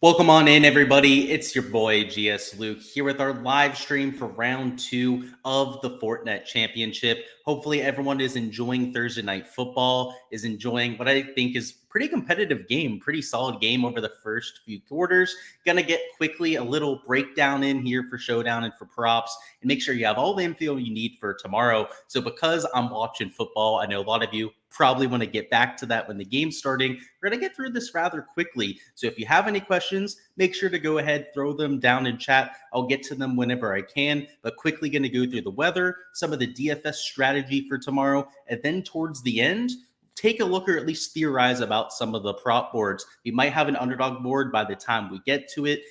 Welcome on in, everybody. It's your boy, Gsluke, here with our live stream for round 2 of the Fortinet Championship. Hopefully, everyone is enjoying Thursday Night Football, is enjoying what I think is pretty competitive game, pretty solid game over the first few quarters. Gonna get quickly a little breakdown in here for Showdown and for props, and make sure you have all the info you need for tomorrow. So because I'm watching football, I know a lot of you probably want to get back to that when the game's starting. We're going to get through this rather quickly. So if you have any questions, make sure to go ahead, throw them down in chat. I'll get to them whenever I can, but quickly going to go through the weather, some of the DFS strategy for tomorrow, and then towards the end, take a look or at least theorize about some of the prop boards. We might have an underdog board by the time we get to it.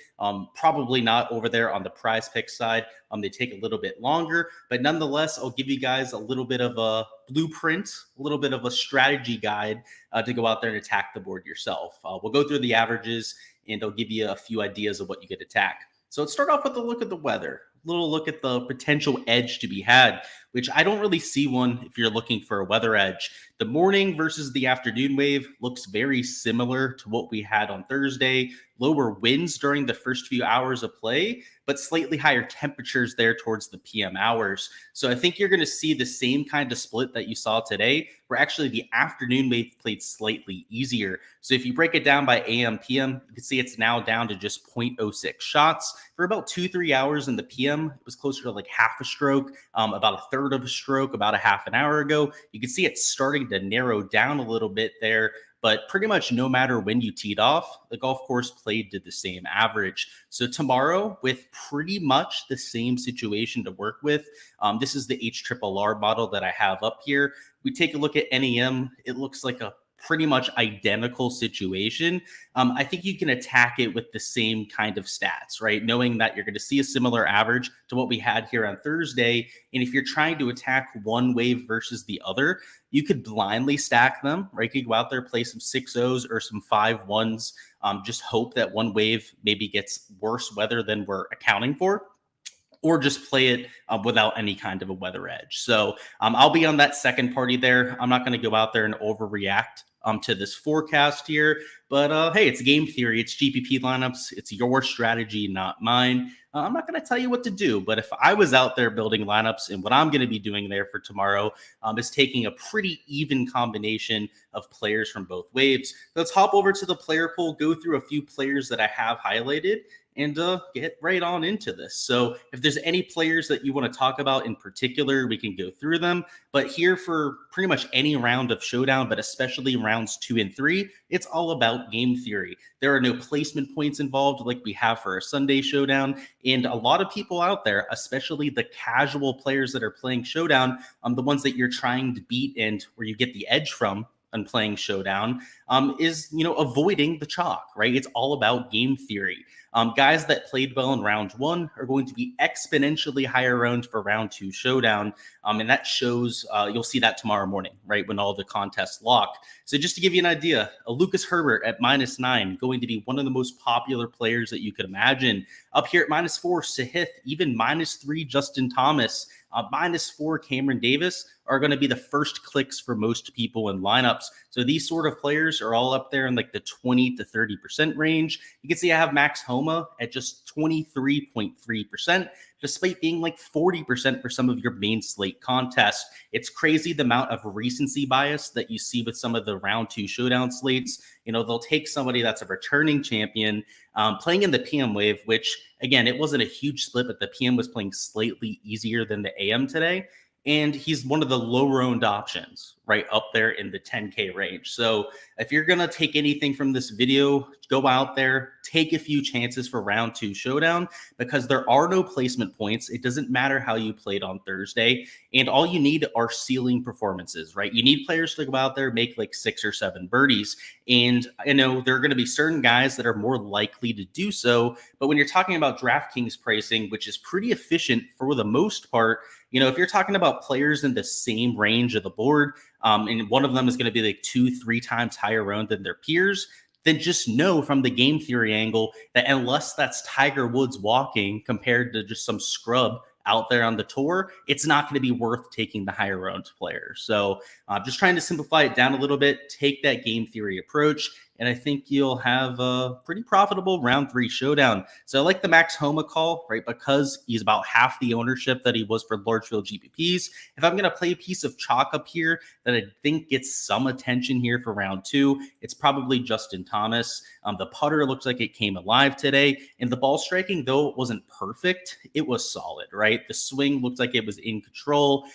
Probably not over there on the prize pick side. They take a little bit longer, but nonetheless, I'll give you guys a little bit of a blueprint, a little bit of a strategy guide to go out there and attack the board yourself. We'll go through the averages and I'll give you a few ideas of what you could attack. So let's start off with a look at the weather. Little look at the potential edge to be had, which I don't really see one if you're looking for a weather edge. The morning versus the afternoon wave looks very similar to what we had on Thursday. Lower winds during the first few hours of play, but slightly higher temperatures there towards the PM hours. So I think you're going to see the same kind of split that you saw today, where actually the afternoon wave played slightly easier. So if you break it down by AM, PM, you can see it's now down to just 0.06 shots. For about 2-3 hours in the PM, it was closer to like half a stroke, about a third of a stroke about a half an hour ago. You can see it's starting to narrow down a little bit there. But pretty much no matter when you teed off, the golf course played to the same average. So tomorrow, with pretty much the same situation to work with, this is the HRRR model that I have up here. We take a look at NEM. It looks like a pretty much identical situation. I think you can attack it with the same kind of stats, right? Knowing that you're going to see a similar average to what we had here on Thursday. And if you're trying to attack one wave versus the other, you could blindly stack them, right? You could go out there, play some 6-0s or some 5-1s. Just hope that one wave maybe gets worse weather than we're accounting for, or just play it without any kind of a weather edge. So I'll be on that second party there. I'm not going to go out there and overreact to this forecast here. But hey, it's game theory. It's GPP lineups. It's your strategy, not mine. I'm not going to tell you what to do. But if I was out there building lineups, and what I'm going to be doing there for tomorrow is taking a pretty even combination of players from both waves. Let's hop over to the player pool, go through a few players that I have highlighted, and get right on into this. So if there's any players that you want to talk about in particular, we can go through them. But here for pretty much any round of Showdown, but especially rounds 2 and 3, it's all about game theory. There are no placement points involved like we have for a Sunday Showdown. And a lot of people out there, especially the casual players that are playing Showdown, the ones that you're trying to beat and where you get the edge from on playing Showdown, is, avoiding the chalk, right? It's all about game theory. Guys that played well in round 1 are going to be exponentially higher owned for round 2 Showdown. And that shows, you'll see that tomorrow morning, right? When all the contests lock. So just to give you an idea, a Lucas Herbert at -9, going to be one of the most popular players that you could imagine. Up here at -4, Sahith, even -3, Justin Thomas, -4, Cameron Davis are going to be the first clicks for most people in lineups. So these sort of players are all up there in like the 20 to 30% range. You can see I have Max Homa at just 23.3%, despite being like 40% for some of your main slate contests. It's crazy the amount of recency bias that you see with some of the round 2 Showdown slates. They'll take somebody that's a returning champion playing in the PM wave, which again, it wasn't a huge split, but the PM was playing slightly easier than the AM today. And he's one of the lower owned options, right up there in the 10K range. So if you're going to take anything from this video, go out there, take a few chances for round 2 Showdown, because there are no placement points. It doesn't matter how you played on Thursday. And all you need are ceiling performances, right? You need players to go out there, make like 6 or 7 birdies. And there are going to be certain guys that are more likely to do so. But when you're talking about Draftkings pricing, which is pretty efficient for the most part, if you're talking about players in the same range of the board, and one of them is going to be like 2-3 times higher owned than their peers, then just know from the game theory angle that unless that's Tiger Woods walking compared to just some scrub out there on the tour, it's not going to be worth taking the higher owned player. So just trying to simplify it down a little bit, take that game theory approach. and I think you'll have a pretty profitable round 3 showdown. So I like the Max Homa call, right? Because he's about half the ownership that he was for large field GPPs. If I'm going to play a piece of chalk up here that I think gets some attention here for round 2, it's probably Justin Thomas. The putter looks like it came alive today, and the ball striking, though it wasn't perfect, it was solid, right? The swing looked like it was in control.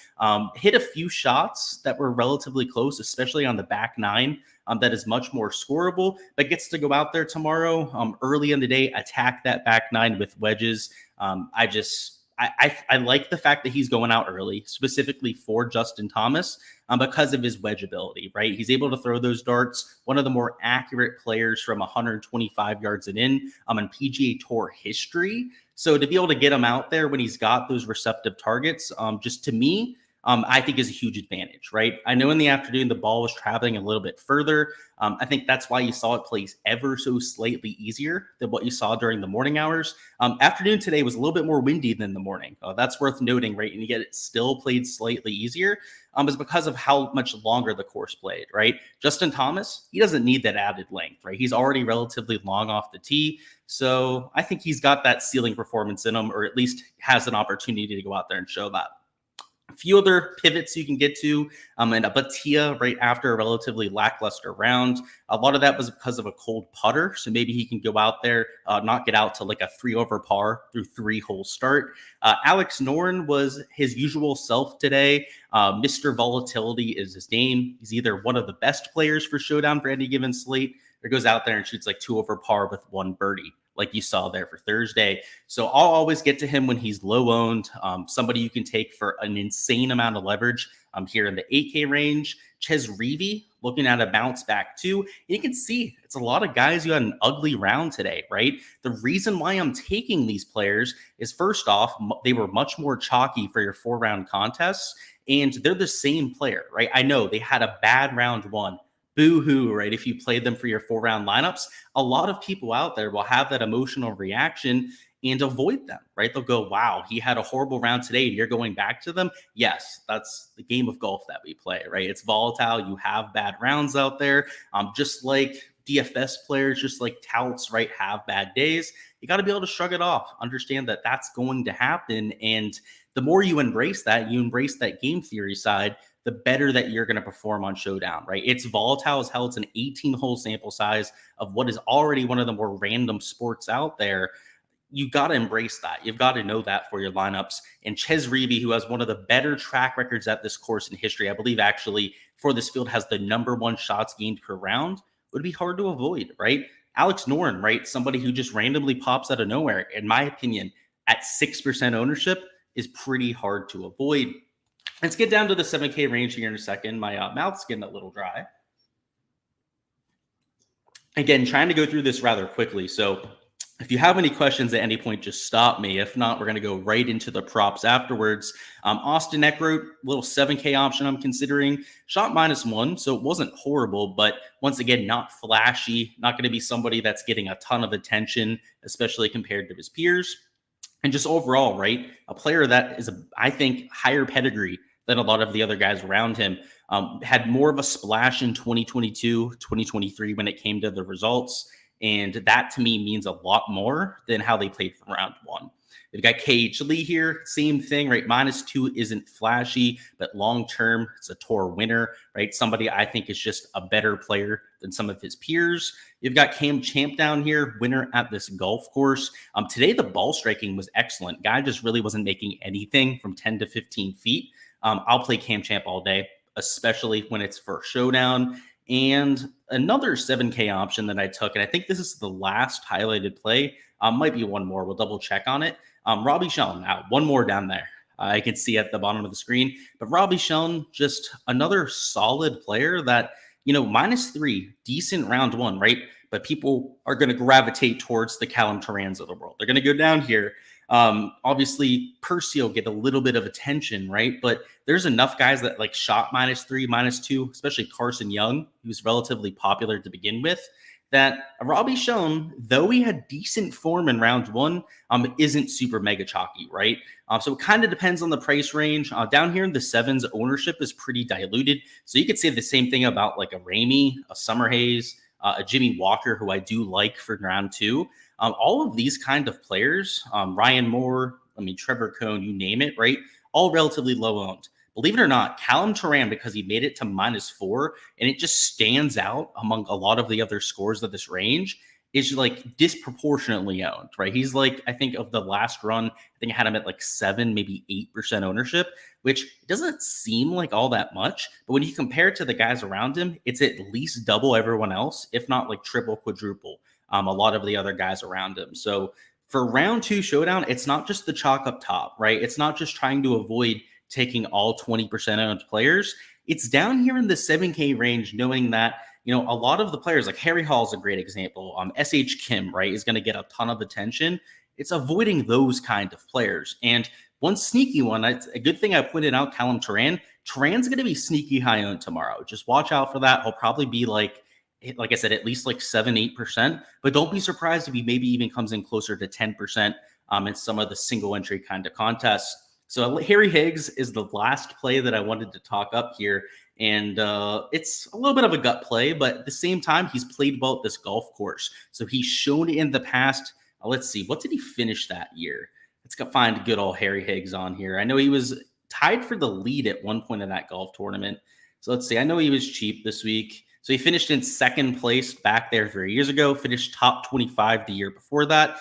Hit a few shots that were relatively close, especially on the back nine. That is much more scoreable, but gets to go out there tomorrow early in the day, attack that back nine with wedges. I like the fact that he's going out early, specifically for Justin Thomas, because of his wedge ability, right? He's able to throw those darts, one of the more accurate players from 125 yards and in PGA Tour history. So to be able to get him out there when he's got those receptive targets, just to me, I think is a huge advantage, right? I know in the afternoon, the ball was traveling a little bit further. I think that's why you saw it plays ever so slightly easier than what you saw during the morning hours. Afternoon today was a little bit more windy than the morning. That's worth noting, right? And yet it still played slightly easier. Is because of how much longer the course played, right? Justin Thomas, he doesn't need that added length, right? He's already relatively long off the tee. So I think he's got that ceiling performance in him, or at least has an opportunity to go out there and show that. A few other pivots you can get to, and a Batia right after a relatively lackluster round. A lot of that was because of a cold putter, so maybe he can go out there, knock it out to like a 3 over par through 3-hole start. Alex Noren was his usual self today. Mr. Volatility is his name. He's either one of the best players for Showdown for any given slate, or goes out there and shoots like 2 over par with 1 birdie, like you saw there for Thursday. So I'll always get to him when he's low owned, somebody you can take for an insane amount of leverage here in the 8K range. Ches Reavie looking at a bounce back too. And you can see it's a lot of guys who had an ugly round today, right? The reason why I'm taking these players is, first off, they were much more chalky for your 4-round contests, and they're the same player, right? I know they had a bad round 1. Boo-hoo, right? If you played them for your 4-round lineups, a lot of people out there will have that emotional reaction and avoid them, right? They'll go, wow, he had a horrible round today and you're going back to them. Yes, that's the game of golf that we play, right? It's volatile. You have bad rounds out there. Just like DFS players, just like touts, right, have bad days. You got to be able to shrug it off, understand that that's going to happen. And the more you embrace that game theory side, the better that you're going to perform on Showdown, right? It's volatile as hell. It's an 18-hole sample size of what is already one of the more random sports out there. You got to embrace that. You've got to know that for your lineups. And Ches Reavie, who has one of the better track records at this course in history, I believe actually for this field has the #1 shots gained per round, would be hard to avoid, right? Alex Noren, right? Somebody who just randomly pops out of nowhere, in my opinion, at 6% ownership is pretty hard to avoid. Let's get down to the 7K range here in a second. My mouth's getting a little dry. Again, trying to go through this rather quickly. So if you have any questions at any point, just stop me. If not, we're going to go right into the props afterwards. Austin Eckroat, little 7K option I'm considering. Shot -1, so it wasn't horrible, but once again, not flashy. Not going to be somebody that's getting a ton of attention, especially compared to his peers. And just overall, right, a player that is, I think, higher pedigree than a lot of the other guys around him. Had more of a splash in 2022, 2023 when it came to the results. And that to me means a lot more than how they played from round 1. They've got KH Lee here, same thing, right? -2 isn't flashy, but long-term, it's a tour winner, right? Somebody I think is just a better player than some of his peers. You've got Cam Champ down here, winner at this golf course. Today, the ball striking was excellent. Guy just really wasn't making anything from 10 to 15 feet. I'll play Cam Champ all day, especially when it's for Showdown. And another 7K option that I took, and I think this is the last highlighted play, might be one more. We'll double check on it. Robbie Shelln, now one more down there. I can see at the bottom of the screen. But Robbie Shelln, just another solid player that, -3, decent round 1, right? But people are going to gravitate towards the Callum Turans of the world. They're going to go down here. Obviously, Percy will get a little bit of attention, right? But there's enough guys that like shot -3, -2, especially Carson Young, who's relatively popular to begin with, that Robbie Shelln, though he had decent form in round 1, isn't super mega chalky, right? So it kind of depends on the price range. Down here in the 7s, ownership is pretty diluted. So you could say the same thing about like a Ramey, a Summerhays, a Jimmy Walker, who I do like for round 2. All of these kind of players, Ryan Moore, Trevor Cohn, you name it, right? All relatively low owned. Believe it or not, Callum Turan, because he made it to -4, and it just stands out among a lot of the other scores of this range, is like disproportionately owned, right? He's like, I think of the last run, I think I had him at like 7, maybe 8% ownership, which doesn't seem like all that much. But when you compare it to the guys around him, it's at least double everyone else, if not like triple, quadruple a lot of the other guys around him. So for round 2 Showdown, it's not just the chalk up top, right? It's not just trying to avoid taking all 20% owned players. It's down here in the 7K range, knowing that, a lot of the players, like Harry Hall is a great example. SH Kim, right, is going to get a ton of attention. It's avoiding those kind of players. And one sneaky one, it's a good thing I pointed out, Callum Turan. Turan's going to be sneaky high owned tomorrow. Just watch out for that. He'll probably be like I said, at least like 7-8%. But don't be surprised if he maybe even comes in closer to 10% in some of the single entry kind of contests. So Harry Higgs is the last play that I wanted to talk up here. And it's a little bit of a gut play, but at the same time, he's played well at this golf course. So he's shown in the past. Let's see, what did he finish that year? Let's go find good old Harry Higgs on here. I know he was tied for the lead at one point in that golf tournament. So let's see, I know he was cheap this week. So he finished in second place back there 3 years ago, finished top 25 the year before that.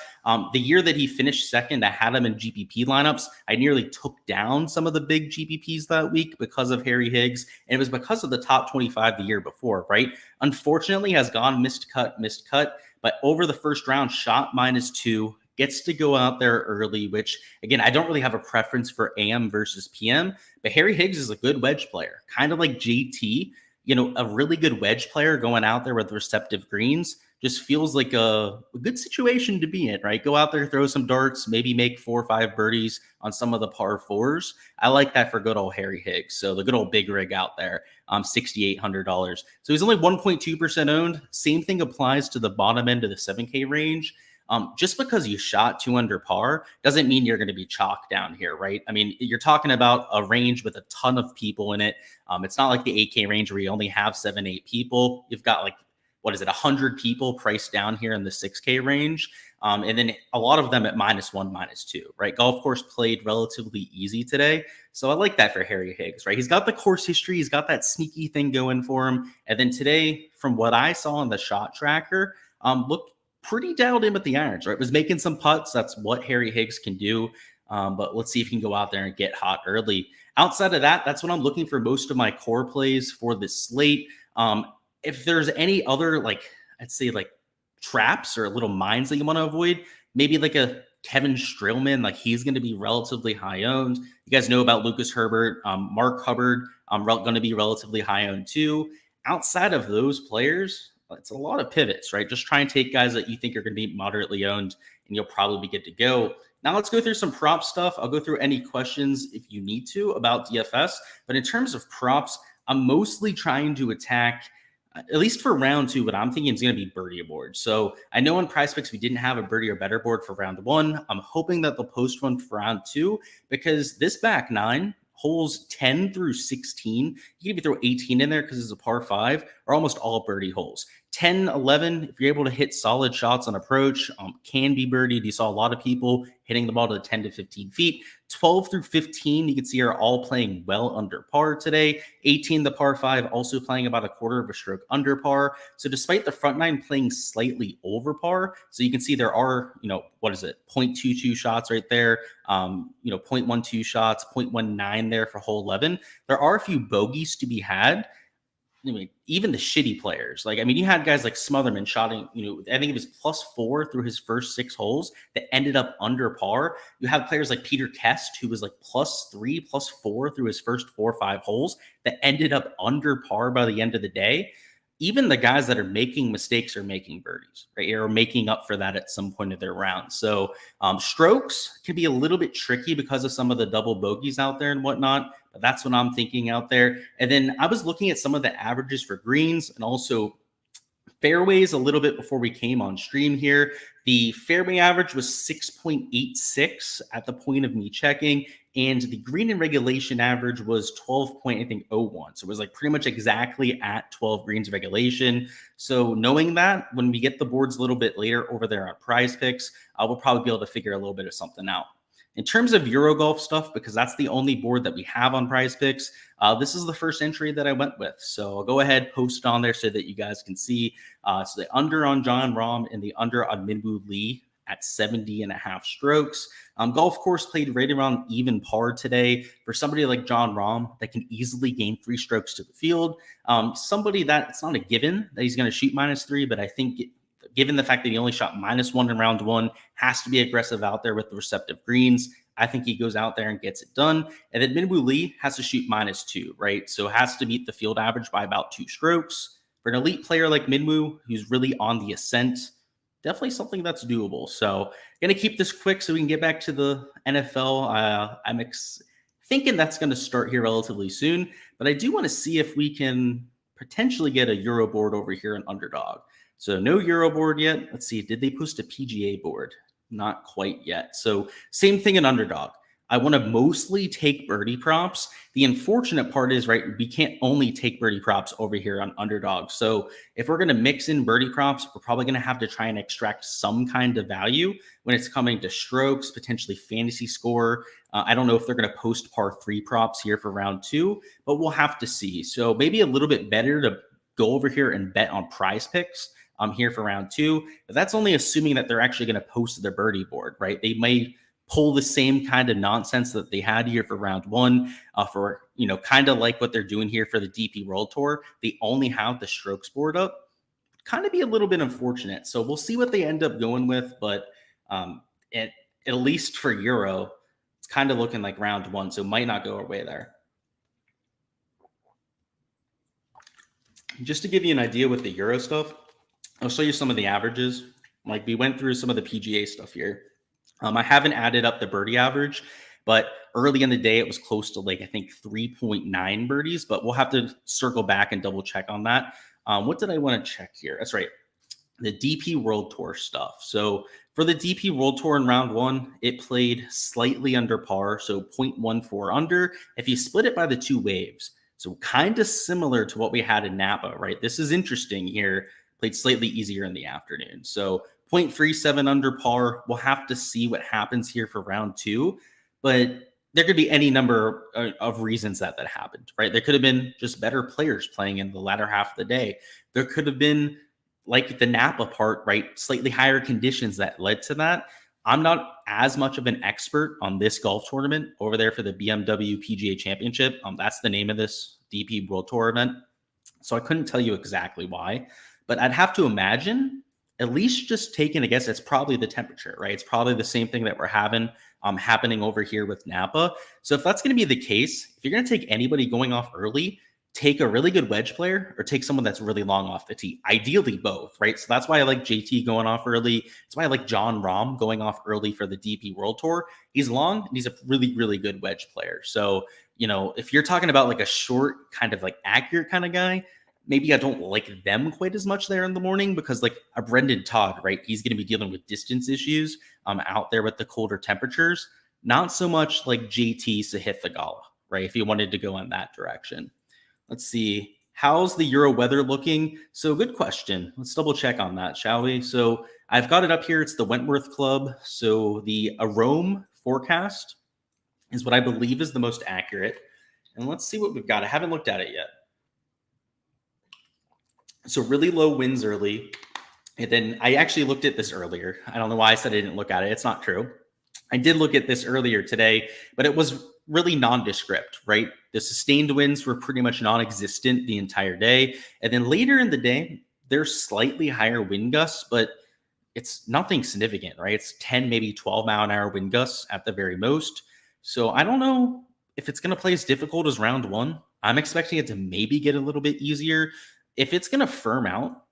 The year that he finished second, I had him in GPP lineups. I nearly took down some of the big GPPs that week because of Harry Higgs. And it was because of the top 25 the year before, right? Unfortunately, has gone missed cut. But over the first round, shot -2, gets to go out there early, which, again, I don't really have a preference for AM versus PM. But Harry Higgs is a good wedge player, kind of like JT. A really good wedge player going out there with receptive greens just feels like a good situation to be in, right? Go out there, throw some darts, maybe make 4 or 5 birdies on some of the par 4s. I like that for good old Harry Higgs. So the good old big rig out there, $6,800. So he's only 1.2% owned. Same thing applies to the bottom end of the 7K range. Just because you shot 2 under par doesn't mean you're going to be chalk down here, right? You're talking about a range with a ton of people in it. It's not like the 8K range where you only have 7, 8 people. You've got 100 people priced down here in the 6K range. And then a lot of them at -1, -2, right? Golf course played relatively easy today. So I like that for Harry Higgs, right? He's got the course history. He's got that sneaky thing going for him. And then today, from what I saw on the shot tracker, looked pretty dialed in with the irons, right? Was making some putts. That's what Harry Higgs can do. But let's see if he can go out there and get hot early. Outside of that, that's what I'm looking for most of my core plays for this slate. If there's any other, I'd say traps or little mines that you want to avoid, maybe like a Kevin Streelman, he's going to be relatively high owned. You guys know about Lucas Herbert, Mark Hubbard, going to be relatively high owned too. Outside of those players, it's a lot of pivots, right? Just try and take guys that you think are going to be moderately owned, and you'll probably be good to go. Now let's go through some prop stuff. I'll go through any questions if you need to about DFS. But in terms of props, I'm mostly trying to attack, at least for round 2, what I'm thinking is going to be birdie board. So I know on PrizePicks we didn't have a birdie or better board for round 1. I'm hoping that they'll post one for round 2 because this back 9, holes 10 through 16, you can even throw 18 in there because it's a par 5, are almost all birdie holes. 10, 11, if you're able to hit solid shots on approach, can be birdied. You saw a lot of people hitting the ball to 10 to 15 feet. 12 through 15, you can see are all playing well under par today. 18, the par 5, also playing about a quarter of a stroke under par. So despite the front 9 playing slightly over par, so you can see there are, 0.22 shots right there, 0.12 shots, 0.19 there for hole 11. There are a few bogeys to be had. Even the shitty players, you had guys like Smotherman shotting, I think it was +4 through his first 6 holes that ended up under par. You have players like Peter Kest, who was +3, +4 through his first 4 or 5 holes that ended up under par by the end of the day. Even the guys that are making mistakes are making birdies, right? Or making up for that at some point of their round. So strokes can be a little bit tricky because of some of the double bogeys out there and whatnot. But that's what I'm thinking out there. And then I was looking at some of the averages for greens and also Fairways a little bit before we came on stream here. The fairway average was 6.86 at the point of me checking, and the green in regulation average was 12.01. So it was like pretty much exactly at 12 greens regulation. So knowing that, when we get the boards a little bit later over there on Prize Picks, we'll probably be able to figure a little bit of something out. In terms of Eurogolf stuff, because that's the only board that we have on Prize Picks, this is the first entry that I went with. So I'll go ahead, post on there so that you guys can see. So the under on Jon Rahm and the under on Minwoo Lee at 70.5 strokes. Golf course played right around even par today. For somebody like Jon Rahm that can easily gain 3 strokes to the field, somebody that it's not a given that he's going to shoot -3, but I think given the fact that he only shot -1 in round 1, has to be aggressive out there with the receptive greens. I think he goes out there and gets it done. And then Minwoo Lee has to shoot -2, right? So has to meet the field average by about 2 strokes. For an elite player like Minwoo, who's really on the ascent, definitely something that's doable. So going to keep this quick so we can get back to the NFL. I'm thinking that's going to start here relatively soon, but I do want to see if we can potentially get a Euro board over here in Underdog. So no Euro board yet. Let's see. Did they post a PGA board? Not quite yet. So same thing in Underdog. I want to mostly take birdie props. The unfortunate part is, right, we can't only take birdie props over here on Underdog. So if we're going to mix in birdie props, we're probably going to have to try and extract some kind of value when it's coming to strokes, potentially fantasy score. I don't know if they're going to post par 3 props here for round 2, but we'll have to see. So maybe a little bit better to go over here and bet on Prize Picks here for round 2. But that's only assuming that they're actually going to post their birdie board, right? They may pull the same kind of nonsense that they had here for round 1 for, kind of like what they're doing here for the DP World Tour. They only have the strokes board up. Kind of be a little bit unfortunate. So we'll see what they end up going with. But at least for Euro, it's kind of looking like round 1. So might not go our way there. Just to give you an idea with the Euro stuff, I'll show you some of the averages. Like we went through some of the PGA stuff here. I haven't added up the birdie average, but early in the day, it was close to I think 3.9 birdies, but we'll have to circle back and double check on that. What did I want to check here? That's right. The DP World Tour stuff. So for the DP World Tour in round 1, it played slightly under par, so 0.14 under. If you split it by the 2 waves, so kind of similar to what we had in Napa, right? This is interesting here. Played slightly easier in the afternoon. So 0.37 under par. We'll have to see what happens here for round 2, but there could be any number of reasons that happened, right? There could have been just better players playing in the latter half of the day. There could have been, like the Napa part, right, slightly higher conditions that led to that. I'm not as much of an expert on this golf tournament over there for the BMW PGA Championship. That's the name of this DP World Tour event. So I couldn't tell you exactly why, but I'd have to imagine, at least just taking a guess, it's probably the temperature, right? It's probably the same thing that we're having happening over here with Napa. So if that's going to be the case, if you're going to take anybody going off early, take a really good wedge player or take someone that's really long off the tee. Ideally both, right? So that's why I like JT going off early. That's why I like Jon Rahm going off early for the DP World Tour. He's long and he's a really, really good wedge player. So, if you're talking about like a short, kind of like accurate kind of guy, maybe I don't like them quite as much there in the morning because like a Brendan Todd, right? He's going to be dealing with distance issues out there with the colder temperatures. Not so much like JT Sahith Theegala, right? If you wanted to go in that direction. Let's see. How's the Euro weather looking? So good question. Let's double check on that, shall we? So I've got it up here. It's the Wentworth Club. So the Arome forecast is what I believe is the most accurate. And let's see what we've got. I haven't looked at it yet. So really low winds early. And then I actually looked at this earlier. I don't know why I said I didn't look at it. It's not true. I did look at this earlier today, but it was really nondescript, right? The sustained winds were pretty much non-existent the entire day. And then later in the day, there's slightly higher wind gusts, but it's nothing significant, right? It's 10, maybe 12 mile an hour wind gusts at the very most. So I don't know if it's going to play as difficult as round 1. I'm expecting it to maybe get a little bit easier. If it's going to firm out,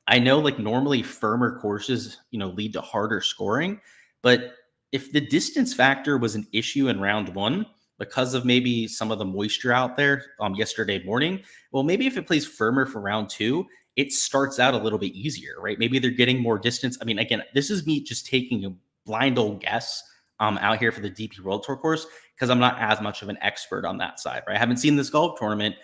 I know like normally firmer courses, lead to harder scoring, but if the distance factor was an issue in round 1 because of maybe some of the moisture out there yesterday morning, well, maybe if it plays firmer for round 2, it starts out a little bit easier, right? Maybe they're getting more distance. I mean, again, this is me just taking a blind old guess out here for the DP World Tour course because I'm not as much of an expert on that side, right? I haven't seen this golf tournament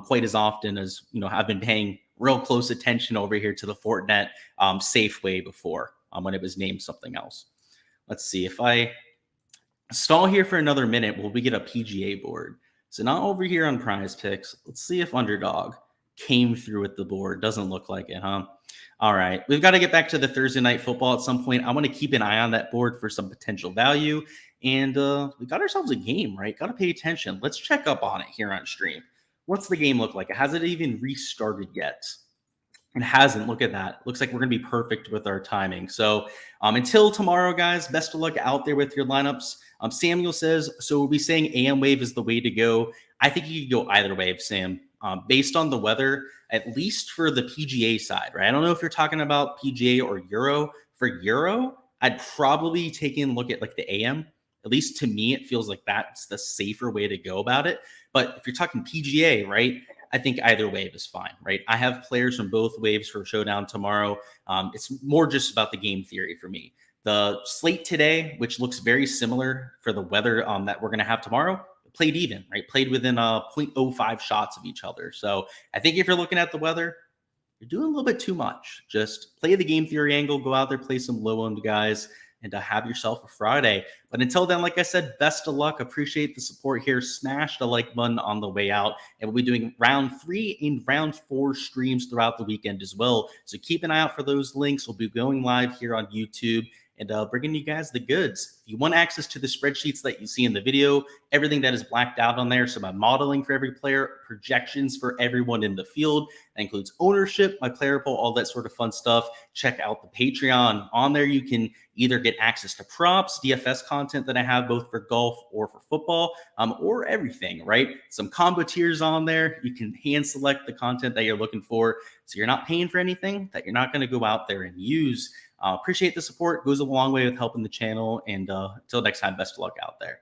quite as often as, I've been paying real close attention over here to the Fortinet Safeway before when it was named something else. Let's see if I stall here for another minute. Will we get a PGA board? So not over here on Prize Picks. Let's see if Underdog came through with the board. Doesn't look like it, huh? All right. We've got to get back to the Thursday night football at some point. I want to keep an eye on that board for some potential value. And we got ourselves a game, right? Got to pay attention. Let's check up on it here on stream. What's the game look like? Has it even restarted yet? It hasn't. Look at that. Looks like we're going to be perfect with our timing. So until tomorrow, guys, best of luck out there with your lineups. Samuel says, so we'll be saying AM wave is the way to go. I think you could go either way, Sam. Based on the weather, at least for the PGA side, right? I don't know if you're talking about PGA or Euro. For Euro, I'd probably take in a look at like the AM. At least to me, it feels like that's the safer way to go about it. But if you're talking PGA, right, I think either wave is fine, right? I have players from both waves for Showdown tomorrow. It's more just about the game theory for me. The slate today, which looks very similar for the weather that we're going to have tomorrow, played even, right? Played within 0.05 shots of each other. So I think if you're looking at the weather, you're doing a little bit too much. Just play the game theory angle, go out there, play some low-owned guys, and have yourself a Friday. But until then, like I said, best of luck. Appreciate the support here. Smash the like button on the way out. And we'll be doing round 3 and round 4 streams throughout the weekend as well. So keep an eye out for those links. We'll be going live here on YouTube and bringing you guys the goods. If you want access to the spreadsheets that you see in the video, everything that is blacked out on there, so my modeling for every player, projections for everyone in the field, that includes ownership, my player pool, all that sort of fun stuff. Check out the Patreon. On there, you can either get access to props, DFS content that I have both for golf or for football, or everything, right? Some combo tiers on there. You can hand select the content that you're looking for, so you're not paying for anything that you're not going to go out there and use. Appreciate the support. Goes a long way with helping the channel. And until next time, best of luck out there.